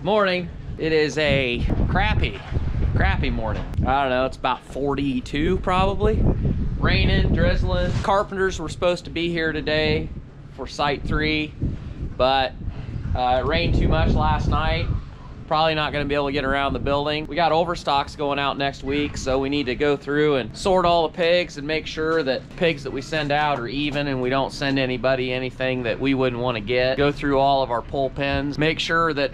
Morning. It is a crappy morning. I don't know, it's about 42 probably. Raining, drizzling. Carpenters were supposed to be here today for site 3, but it rained too much last night. Probably not gonna be able to get around the building. We got overstocks going out next week, so we need to go through and sort all the pigs and make sure that pigs that we send out are even and we don't send anybody anything that we wouldn't want to get. Go through all of our pull pens, make sure that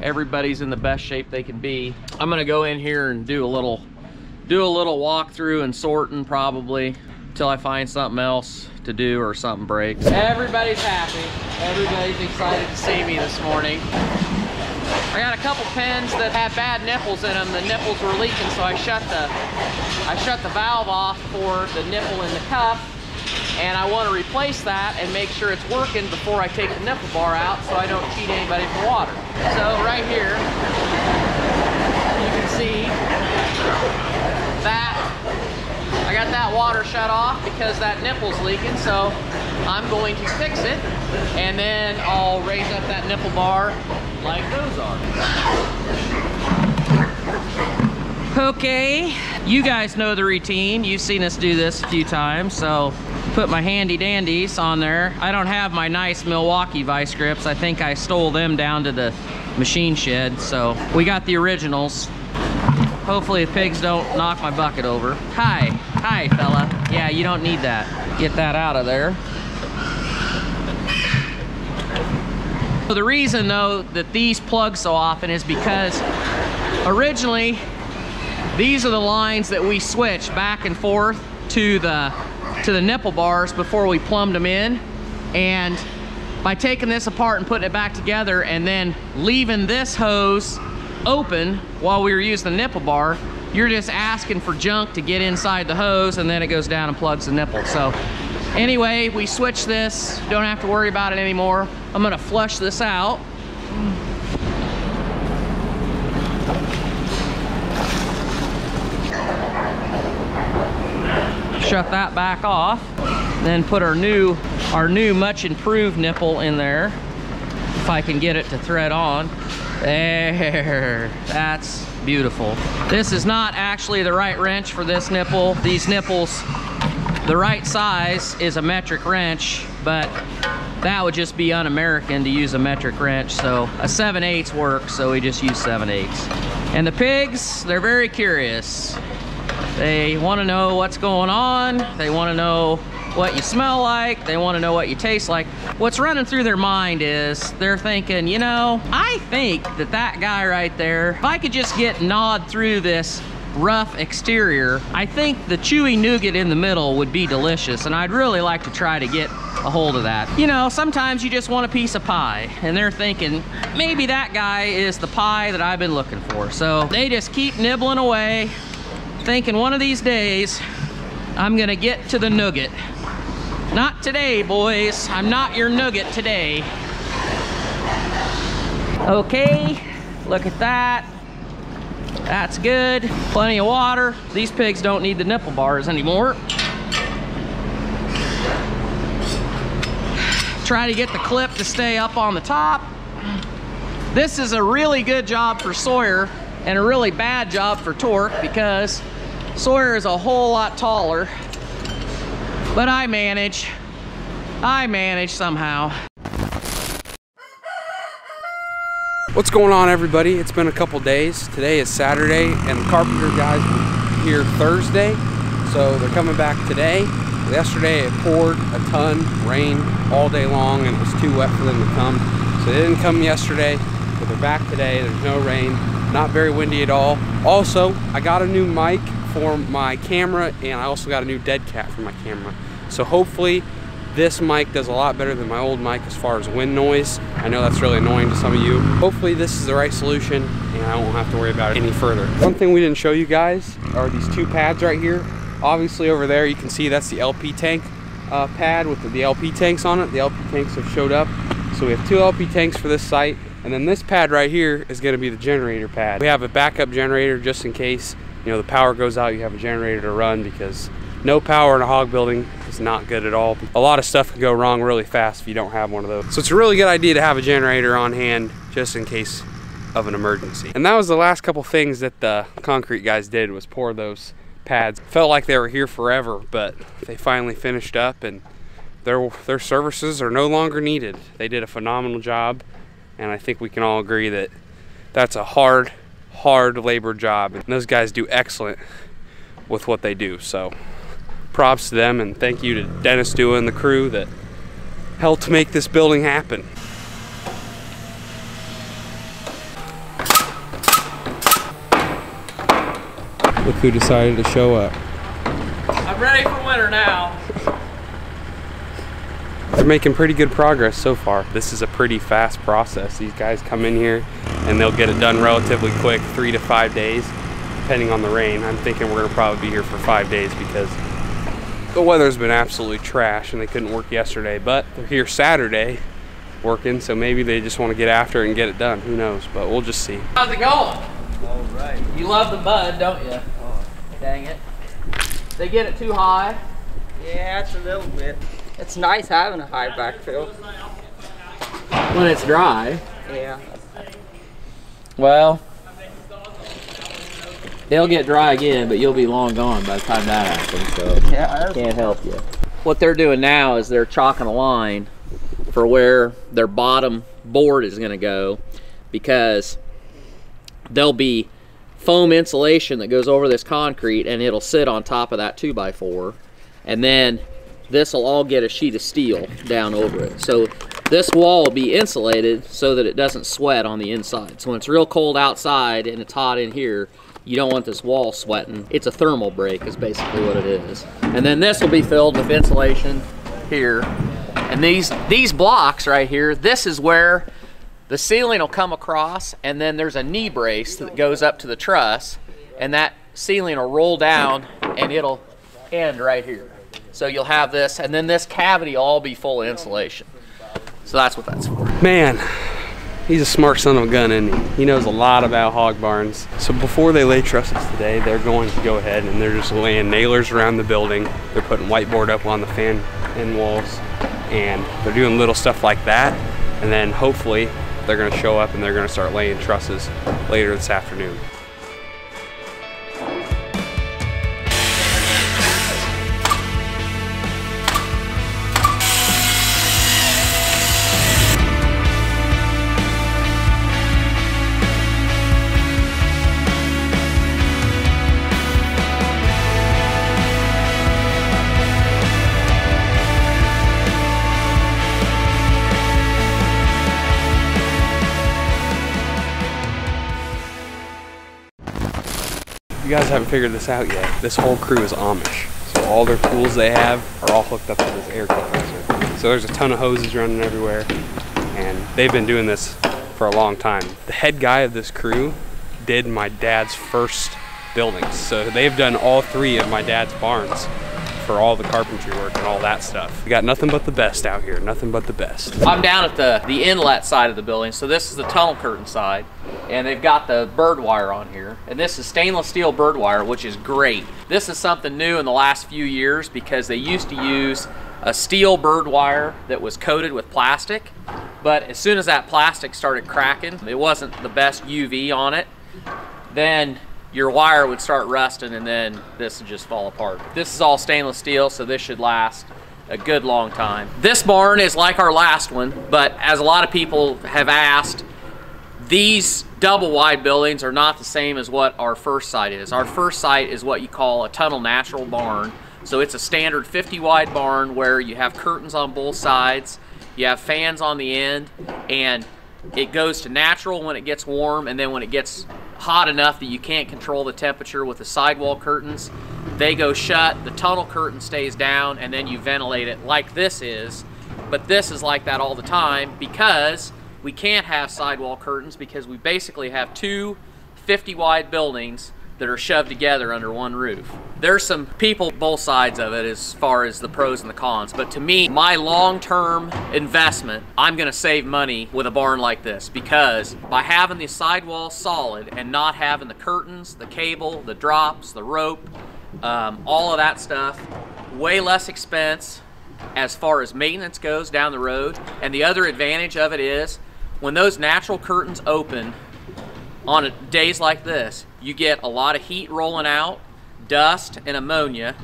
everybody's in the best shape they can be. I'm gonna go in here and do a little walkthrough and sorting probably until I find something else to do or something breaks. Everybody's happy. Everybody's excited to see me this morning. I got a couple pens that had bad nipples in them. The nipples were leaking, so I shut the valve off for the nipple in the cup, and I want to replace that and make sure it's working before I take the nipple bar out so I don't cheat anybody for water. So right here, you can see that I got that water shut off because that nipple's leaking, so I'm going to fix it, and then I'll raise up that nipple bar like those are. Okay, you guys know the routine. You've seen us do this a few times, so put my handy dandies on there. I don't have my nice Milwaukee vice grips. I think I stole them down to the machine shed, so we got the originals. Hopefully the pigs don't knock my bucket over. Hi fella. Yeah, you don't need that. Get that out of there. So the reason though that these plug so often is because originally these are the lines that we switch back and forth to the nipple bars before we plumbed them in, and by taking this apart and putting it back together and then leaving this hose open while we were using the nipple bar, you're just asking for junk to get inside the hose, and then it goes down and plugs the nipple. So anyway, we switched this, don't have to worry about it anymore. I'm gonna flush this out. Shut that back off. Then put our new much improved nipple in there. If I can get it to thread on. There, that's beautiful. This is not actually the right wrench for this nipple. These nipples, the right size is a metric wrench, but that would just be un-American to use a metric wrench. So a 7/8 works, so we just use 7/8. And the pigs, they're very curious. They want to know what's going on. They want to know what you smell like. They want to know what you taste like. What's running through their mind is they're thinking, you know, I think that guy right there, if I could just get gnawed through this rough exterior, I think the chewy nougat in the middle would be delicious, and I'd really like to try to get a hold of that. You know, sometimes you just want a piece of pie, and they're thinking, maybe that guy is the pie that I've been looking for. So they just keep nibbling away, thinking one of these days, I'm gonna get to the nougat. Not today, boys. I'm not your nougat today. Okay, look at that. That's good. Plenty of water. These pigs don't need the nipple bars anymore. Try to get the clip to stay up on the top. This is a really good job for Sawyer and a really bad job for Tork, because Sawyer is a whole lot taller, but I manage somehow. What's going on, everybody? It's been a couple days. Today is Saturday, and the carpenter guys were here Thursday, so they're coming back today. Yesterday it poured a ton, rained all day long, and it was too wet for them to come. So they didn't come yesterday, but they're back today. There's no rain, not very windy at all. Also, I got a new mic for my camera, and I also got a new dead cat for my camera. So hopefully this mic does a lot better than my old mic as far as wind noise. I know that's really annoying to some of you. Hopefully this is the right solution and I won't have to worry about it any further. One thing we didn't show you guys are these two pads right here. Obviously over there you can see that's the LP tank pad with the LP tanks on it. The LP tanks have showed up. So we have 2 LP tanks for this site. And then this pad right here is gonna be the generator pad. We have a backup generator just in case, you know, the power goes out, you have a generator to run, because no power in a hog building is not good at all. A lot of stuff can go wrong really fast if you don't have one of those. So it's a really good idea to have a generator on hand just in case of an emergency. And that was the last couple things that the concrete guys did, was pour those pads. Felt like they were here forever, but they finally finished up, and their services are no longer needed. They did a phenomenal job, and I think we can all agree that that's a hard labor job, and those guys do excellent with what they do. So props to them, and thank you to Dennis Dua and the crew that helped make this building happen. Look who decided to show up. I'm ready for winter now. They're making pretty good progress so far. This is a pretty fast process. These guys come in here and they'll get it done relatively quick, 3 to 5 days, depending on the rain. I'm thinking we're gonna probably be here for 5 days because the weather's been absolutely trash and they couldn't work yesterday, but they're here Saturday working, so maybe they just want to get after it and get it done. Who knows, but we'll just see. How's it going? All right. You love the mud, don't you? Oh, dang it. They get it too high? Yeah, it's a little bit. It's nice having a high backfill. When it's dry. Yeah. Well, they'll get dry again, but you'll be long gone by the time that happens, so yeah, can't help you. What they're doing now is they're chalking a line for where their bottom board is gonna go, because there'll be foam insulation that goes over this concrete and it'll sit on top of that 2x4, and then this will all get a sheet of steel down over it. So this wall will be insulated so that it doesn't sweat on the inside. So when it's real cold outside and it's hot in here, you don't want this wall sweating. It's a thermal break is basically what it is. And then this will be filled with insulation here. And these blocks right here, this is where the ceiling will come across, and then there's a knee brace that goes up to the truss, and that ceiling will roll down and it'll end right here. So you'll have this, and then this cavity will all be full of insulation. So that's what that's for. Man, he's a smart son of a gun, isn't he? He knows a lot about hog barns. So before they lay trusses today, they're going to go ahead and they're just laying nailers around the building. They're putting whiteboard up on the fan end walls, and they're doing little stuff like that. And then hopefully they're gonna show up and they're gonna start laying trusses later this afternoon. You guys haven't figured this out yet. This whole crew is Amish. So all their tools they have are all hooked up to this air compressor. So there's a ton of hoses running everywhere, and they've been doing this for a long time. The head guy of this crew did my dad's first buildings. So they've done all 3 of my dad's barns for all the carpentry work and all that stuff. We got nothing but the best out here, nothing but the best. I'm down at the inlet side of the building, so this is the tunnel curtain side, and they've got the bird wire on here, and this is stainless steel bird wire, which is great. This is something new in the last few years, because they used to use a steel bird wire that was coated with plastic, but as soon as that plastic started cracking, it wasn't the best UV on it, then your wire would start rusting, and then this would just fall apart. This is all stainless steel, so this should last a good long time. This barn is like our last one, but as a lot of people have asked, these double wide buildings are not the same as what our first site is. Our first site is what you call a tunnel natural barn. So it's a standard 50 wide barn where you have curtains on both sides, you have fans on the end, and it goes to natural when it gets warm, and then when it gets hot enough that you can't control the temperature with the sidewall curtains, they go shut, the tunnel curtain stays down, and then you ventilate it like this is. But this is like that all the time because we can't have sidewall curtains, because we basically have 2 50 wide buildings that are shoved together under one roof. There's some people both sides of it as far as the pros and the cons, but to me, my long-term investment, I'm gonna save money with a barn like this, because by having the sidewall solid and not having the curtains, the cable, the drops, the rope, all of that stuff, way less expense as far as maintenance goes down the road. And the other advantage of it is when those natural curtains open, on days like this, you get a lot of heat rolling out, dust and ammonia,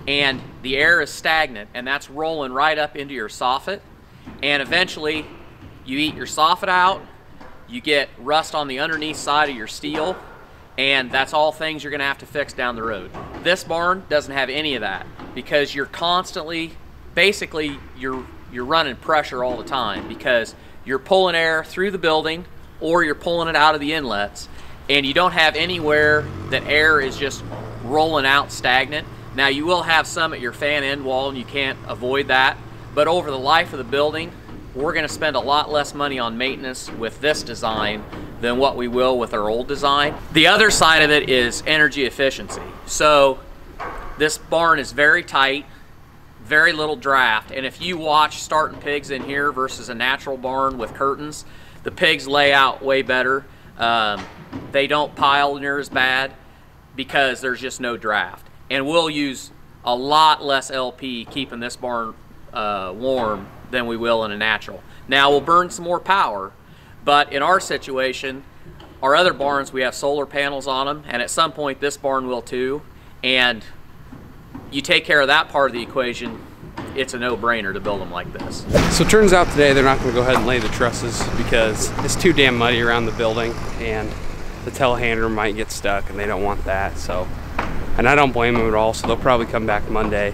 and the air is stagnant, and that's rolling right up into your soffit. And eventually, you eat your soffit out, you get rust on the underneath side of your steel, and that's all things you're gonna have to fix down the road. This barn doesn't have any of that because you're constantly, basically, you're running pressure all the time because you're pulling air through the building or you're pulling it out of the inlets, and you don't have anywhere that air is just rolling out stagnant. Now you will have some at your fan end wall and you can't avoid that, but over the life of the building, we're gonna spend a lot less money on maintenance with this design than what we will with our old design. The other side of it is energy efficiency. So this barn is very tight, very little draft, and if you watch starting pigs in here versus a natural barn with curtains, the pigs lay out way better. They don't pile near as bad because there's just no draft. And we'll use a lot less LP keeping this barn warm than we will in a natural. Now we'll burn some more power, but in our situation, our other barns, we have solar panels on them, and at some point this barn will too. And you take care of that part of the equation, it's a no-brainer to build them like this. So it turns out today they're not going to go ahead and lay the trusses because it's too damn muddy around the building and the telehandler might get stuck and they don't want that. So, and I don't blame them at all, so they'll probably come back Monday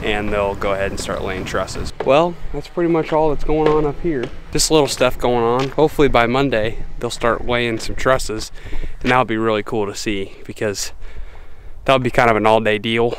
and they'll go ahead and start laying trusses. Well, that's pretty much all that's going on up here. Just little stuff going on. Hopefully by Monday they'll start laying some trusses, and that'll be really cool to see because that'll be kind of an all-day deal.